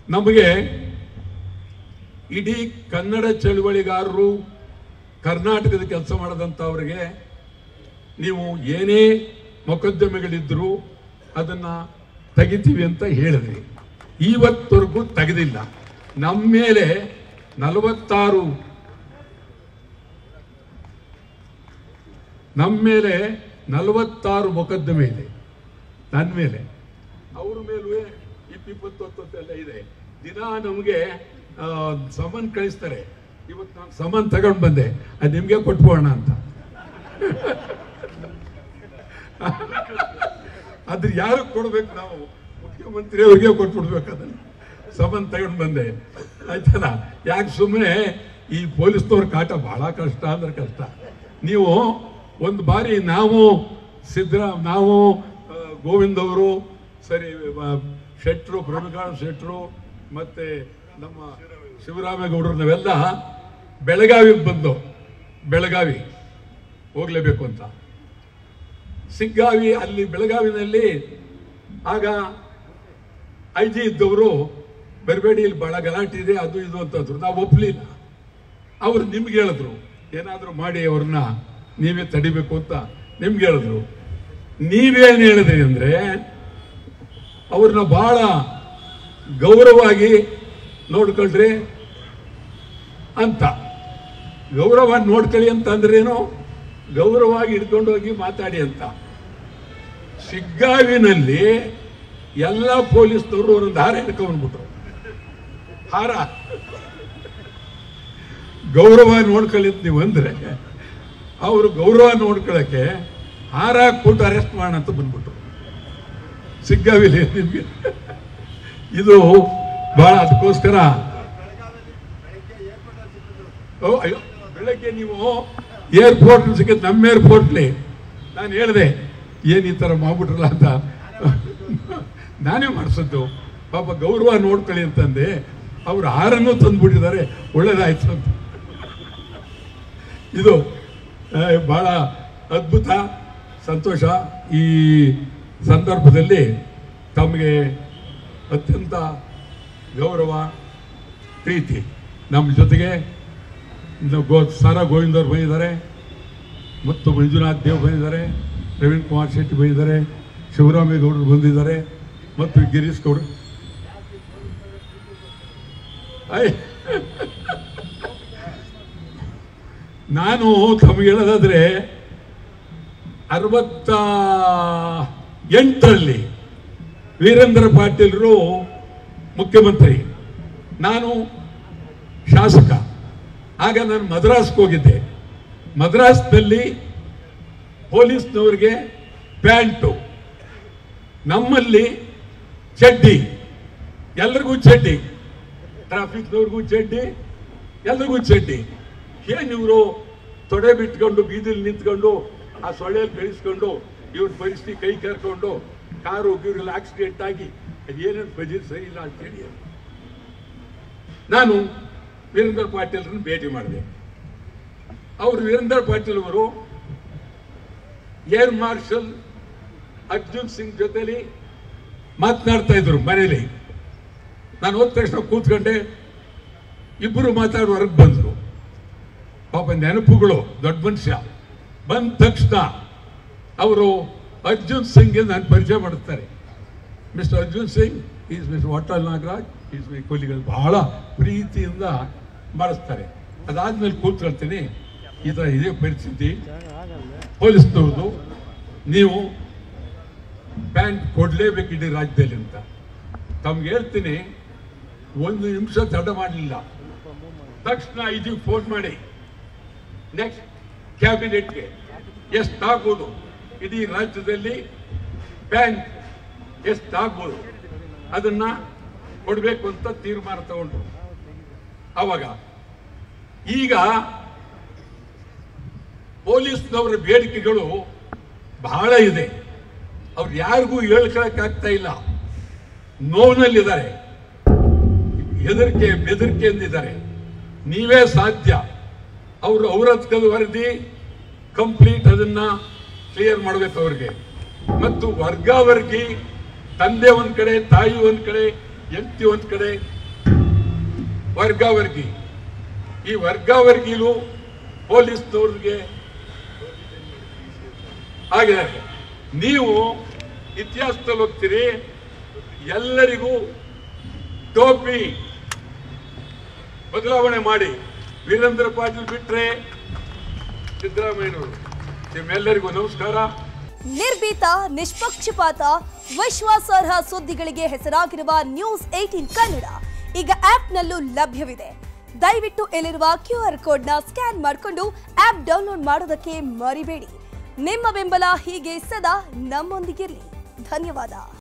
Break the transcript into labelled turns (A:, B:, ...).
A: ನಮಗೆ ಇಡೀ ಕನ್ನಡ ಚಳುವಳಿಗಾರರು ಕರ್ನಾಟಕದ ಕೆಲಸ ಮಾಡದಂಥವ್ರಿಗೆ ನೀವು ಏನೇ ಮೊಕದ್ದಮೆಗಳಿದ್ರು ಅದನ್ನ ತೆಗಿತೀವಿ ಅಂತ ಹೇಳಿದ್ರಿ. ಇವತ್ತವರೆಗೂ ತೆಗೆದಿಲ್ಲ. ನಮ್ಮ ಮೇಲೆ 46 ಮೊಕದ್ದಮೆ ಇದೆ. ನನ್ನ ಮೇಲೆ, ಅವ್ರ ಮೇಲೂ 20-20 ಇದೆ. ದಿನ ನಮಗೆ ಸಮನ್ ಕಳಿಸ್ತಾರೆ. ಇವತ್ತು ನಾನು ಸಮನ್ ತಗೊಂಡು ಬಂದೆ, ಅದು ನಿಮ್ಗೆ ಕೊಟ್ಬೋಣ ಅಂತ. ಅದ್ರ ಯಾರು ಕೊಡ್ಬೇಕು? ನಾವು ಮುಖ್ಯಮಂತ್ರಿ ಅವ್ರಿಗೆ ಕೊಟ್ಬಿಡ್ಬೇಕು. ಅದನ್ನ ಸಮನ್ ತಗೊಂಡು ಬಂದೆ, ಆಯ್ತಲ್ಲ. ಯಾಕೆ ಸುಮ್ಮನೆ ಈ ಪೊಲೀಸ್ನವ್ರ ಕಾಟ ಬಹಳ ಕಷ್ಟ ಅಂದ್ರೆ ಕಷ್ಟ. ನೀವು ಒಂದು ಬಾರಿ ನಾವು ಗೋವಿಂದ್ ಅವರು, ಸರಿ, ಶೆಟ್ರು, ಪ್ರಭುಕಾಂತ್ ಶೆಟ್ರು, ಮತ್ತೆ ನಮ್ಮ ಶಿವರಾಮೇಗೌಡರು, ನಾವೆಲ್ಲ ಬೆಳಗಾವಿಗೆ ಬಂದು, ಬೆಳಗಾವಿ ಹೋಗ್ಲೇಬೇಕು ಅಂತ ಸಿಗ್ಗಾವಿ, ಅಲ್ಲಿ ಬೆಳಗಾವಿನಲ್ಲಿ ಆಗ IG ಇದ್ದವರು ಬರಬೇಡಿ, ಇಲ್ಲಿ ಬಹಳ ಗಲಾಟೆ ಇದೆ, ಅದು ಇದು ಅಂತಂದ್ರು. ನಾವು ಒಪ್ಪಲಿಲ್ಲ. ಅವ್ರು ನಿಮ್ಗೆ ಹೇಳಿದ್ರು, ಏನಾದರೂ ಮಾಡಿ ಅವ್ರನ್ನ ನೀವೇ ತಡಿಬೇಕು ಅಂತ ನಿಮ್ಗೆ ಹೇಳಿದ್ರು. ನೀವೇನು ಹೇಳಿದ್ರಿ ಅಂದ್ರೆ, ಅವ್ರನ್ನ ಬಹಳ ಗೌರವವಾಗಿ ನೋಡ್ಕೊಳ್ರಿ ಅಂತ. ಗೌರವ ನೋಡ್ಕೊಳ್ಳಿ ಅಂತ ಅಂದ್ರೇನು? ಗೌರವವಾಗಿ ಹಿಡ್ಕೊಂಡು ಹೋಗಿ ಮಾತಾಡಿ ಅಂತ. ಸಿಗ್ಗಾವಿನಲ್ಲಿ ಎಲ್ಲ ಪೊಲೀಸ್ನವರು ಒಂದು ಹಾರ ಹಿಡ್ಕೊಂಡ್ಬಿಟ್ರು. ಹಾರ ಗೌರವ ನೋಡ್ಕೊಳ್ಳಿ ಅಂತ ನೀವು ಅಂದ್ರೆ, ಅವರು ಗೌರವ ನೋಡ್ಕೊಳ್ಳಕ್ಕೆ ಹಾರ ಹಾಕ್ಬಿಟ್ಟು ಅರೆಸ್ಟ್ ಮಾಡೋಣ ಅಂತ ಬಂದ್ಬಿಟ್ರು ಸಿಗ್ಗಾವಿಲಿ. ನಿಮ್ಗೆ ಇದು ಬಹಳ, ಅದಕ್ಕೋಸ್ಕರ ಅಯ್ಯೋ, ಬೆಳಗ್ಗೆ ನೀವು ಏರ್ಪೋರ್ಟ್ ಸಿಕ್ಕಿದ್, ನಮ್ಮ ಏರ್ಪೋರ್ಟ್ಲಿ ನಾನು ಹೇಳಿದೆ, ಏನ್ ಈ ತರ ಮಾಡ್ಬಿಟ್ರಲ್ಲ ಅಂತ. ನಾನೇ ಮಾಡಿಸದ್ದು, ಪಾಪ ಗೌರವ ನೋಡ್ಕೊಳ್ಳಿ ಅಂತಂದೆ. ಅವ್ರು ಹಾರನ್ನು ತಂದ್ಬಿಟ್ಟಿದ್ದಾರೆ, ಒಳ್ಳೇದಾಯ್ತು ಅಂತ. ಇದು ಬಹಳ ಅದ್ಭುತ, ಸಂತೋಷ. ಈ ಸಂದರ್ಭದಲ್ಲಿ ತಮಗೆ ಅತ್ಯಂತ ಗೌರವ, ಪ್ರೀತಿ. ನಮ್ಮ ಜೊತೆಗೆ ಸಾರಾ ಗೋವಿಂದ್ ಅವರು ಬಂದಿದ್ದಾರೆ, ಮತ್ತು ಮಂಜುನಾಥ್ ದೇವ್ ಬಂದಿದ್ದಾರೆ, ಪ್ರವೀಣ್ ಕುಮಾರ್ ಶೆಟ್ಟಿ ಬಂದಿದ್ದಾರೆ, ಶಿವರಾಮೇಗೌಡರು ಬಂದಿದ್ದಾರೆ, ಮತ್ತು ಗಿರೀಶ್ ಗೌಡರು. ನಾನು ತಮಗೆ ಹೇಳೋದಾದ್ರೆ 68ರಲ್ಲಿ ವೀರೇಂದ್ರ ಪಾಟೀಲ್ರು ಮುಖ್ಯಮಂತ್ರಿ, ನಾನು ಶಾಸಕ. ಆಗ ನಾನು ಮದ್ರಾಸ್ಗೆ ಹೋಗಿದ್ದೆ. ಮದ್ರಾಸ್ನಲ್ಲಿ ಪೊಲೀಸ್ನವ್ರಿಗೆ ಪ್ಯಾಂಟು, ನಮ್ಮಲ್ಲಿ ಚಡ್ಡಿ, ಎಲ್ರಿಗೂ ಚಡ್ಡಿ, ಟ್ರಾಫಿಕ್ನವ್ರಿಗೂ ಚಡ್ಡಿ, ಎಲ್ರಿಗೂ ಚಡ್ಡಿ. ಏನಿವರು ತೊಡೆ ಬಿಟ್ಕೊಂಡು ಬೀದಿಲಿ ನಿಂತ್ಕೊಂಡು ಆ ಸೊಳ್ಳೆಯಲ್ಲಿ ಬೆಳೆಸ್ಕೊಂಡು ಇವ್ರ ಪರಿಸ್ಥಿತಿ ಕೈ ಕರ್ಕೊಂಡು ಕಾರು ಗೀರೆಲ್ಲ ಆಕ್ಸಿಡೆಂಟ್ ಆಗಿ ಅದೇನೇನು ಬಜೆಟ್ ಸರಿ ಇಲ್ಲ ಅಂತೇಳಿ ನಾನು ವೀರೇಂದ್ರ ಪಾಟೀಲ್ರನ್ನ ಭೇಟಿ ಮಾಡಿದೆ. ಅವರು ವೀರೇಂದ್ರ ಪಾಟೀಲ್ ಅವರು ಏರ್ ಮಾರ್ಷಲ್ ಅರ್ಜುನ್ ಸಿಂಗ್ ಜೊತೆಲಿ ಮಾತನಾಡ್ತಾ ಇದ್ರು ಮನೇಲಿ. ನಾನು ಹೋದ ತಕ್ಷಣ ಕೂತ್ಕೊಂಡೆ, ಇಬ್ಬರು ಮಾತಾಡಿ ಹೊರಗೆ ಬಂದ್ರು. ಪಾಪ ನೆನಪುಗಳು, ದೊಡ್ಡ ಮನುಷ್ಯ. ಬಂದ ತಕ್ಷಣ ಅವರು ಅರ್ಜುನ್ ಸಿಂಗ್ ನಾನು ಪರಿಚಯ ಮಾಡುತ್ತಾರೆ. Mister Arjun Singh is mister Vatal Nagaraj, is my ಕೊಲಿಗಳು. ಬಹಳ ಪ್ರೀತಿಯಿಂದ ಮಾಡಿಸ್ತಾರೆ. ಅದಾದ್ಮೇಲೆ ಕೂತ್ಕೊಳ್ತೀನಿ, ಈ ಥರ ಇದೇ ಪರಿಸ್ಥಿತಿ ಪೊಲೀಸ್ನವ್ರದ್ದು, ನೀವು ಪ್ಯಾಂಟ್ ಕೊಡ್ಲೇಬೇಕು ಇಡೀ ರಾಜ್ಯದಲ್ಲಿ ಅಂತ. ತಮ್ಗೆ ಹೇಳ್ತೀನಿ, 1 ನಿಮಿಷ ತಡ ಮಾಡಲಿಲ್ಲ. ತಕ್ಷಣ ಇದಕ್ಕೆ ಫೋನ್ ಮಾಡಿ, ನೆಕ್ಸ್ಟ್ ಕ್ಯಾಬಿನೆಟ್ಗೆ ಎಷ್ಟಾಗ್ಬೋದು, ಇಡೀ ರಾಜ್ಯದಲ್ಲಿ ಪ್ಯಾಂಟ್ ಎಷ್ಟಾಗ್ಬೋದು ಅದನ್ನ ಕೊಡಬೇಕು ಅಂತ ತೀರ್ಮಾನ ತಗೊಂಡ್ರು. ಅವಾಗ ಈಗ ಪೊಲೀಸ್ನವರ ಬೇಡಿಕೆಗಳು ಬಹಳ ಇದೆ. ಅವ್ರು ಯಾರಿಗೂ ಹೇಳ್ಕೊಳಕ್ಕಾಗ್ತಾ ಇಲ್ಲ, ನೋವಿನಲ್ಲಿದ್ದಾರೆ, ಹೆದರಿಕೆ ಬೆದರಿಕೆ ಎಂದಿದ್ದಾರೆ. ನೀವೇ ಸಾಧ್ಯ. ಅವರು ಔರತ್ಕದ ವರದಿ ಕಂಪ್ಲೀಟ್ ಅದನ್ನ ಕ್ಲಿಯರ್ ಮಾಡಬೇಕು ಅವ್ರಿಗೆ. ಮತ್ತು ವರ್ಗಾವರ್ಗಿ, ತಂದೆ ಒಂದ್ ಕಡೆ, ತಾಯಿ ಒಂದ್ ಕಡೆ, ಎಂತಿ ಒಂದ್ ಕಡೆ ವರ್ಗಾವರ್ಗಿ, ಈ ವರ್ಗಾವರ್ಗಿಲು ಪೊಲೀಸ್ನವ್ರಿಗೆ ಹಾಗೆ ನೀವು ಇತಿಹಾಸದಲ್ಲಿ ಹೋಗ್ತೀರಿ, ಎಲ್ಲರಿಗೂ ಟೋಪಿ ಬದಲಾವಣೆ ಮಾಡಿ ವೀರೇಂದ್ರ ಪಾಟೀಲ್ ಬಿಟ್ರೆ ಸಿದ್ದರಾಮಯ್ಯನವರು. ನಿಮ್ಮೆಲ್ಲರಿಗೂ ನಮಸ್ಕಾರ.
B: ನಿರ್ಭೀತ, ನಿಷ್ಪಕ್ಷಪಾತ, ವಿಶ್ವಾಸಾರ್ಹ ಸುದ್ದಿಗಳಿಗೆ ಹೆಸರಾಗಿರುವ ನ್ಯೂಸ್ 18 ಕನ್ನಡ ಈಗ ಆಪ್ನಲ್ಲೂ ಲಭ್ಯವಿದೆ. ದಯವಿಟ್ಟು ಇಲ್ಲಿರುವ QR ಕೋಡ್ನ ಸ್ಕ್ಯಾನ್ ಮಾಡಿಕೊಂಡು ಆಪ್ ಡೌನ್ಲೋಡ್ ಮಾಡೋದಕ್ಕೆ ಮರಿಬೇಡಿ. ನಿಮ್ಮ ಬೆಂಬಲ ಹೀಗೆ ಸದಾ ನಮ್ಮೊಂದಿಗಿರಲಿ. ಧನ್ಯವಾದ.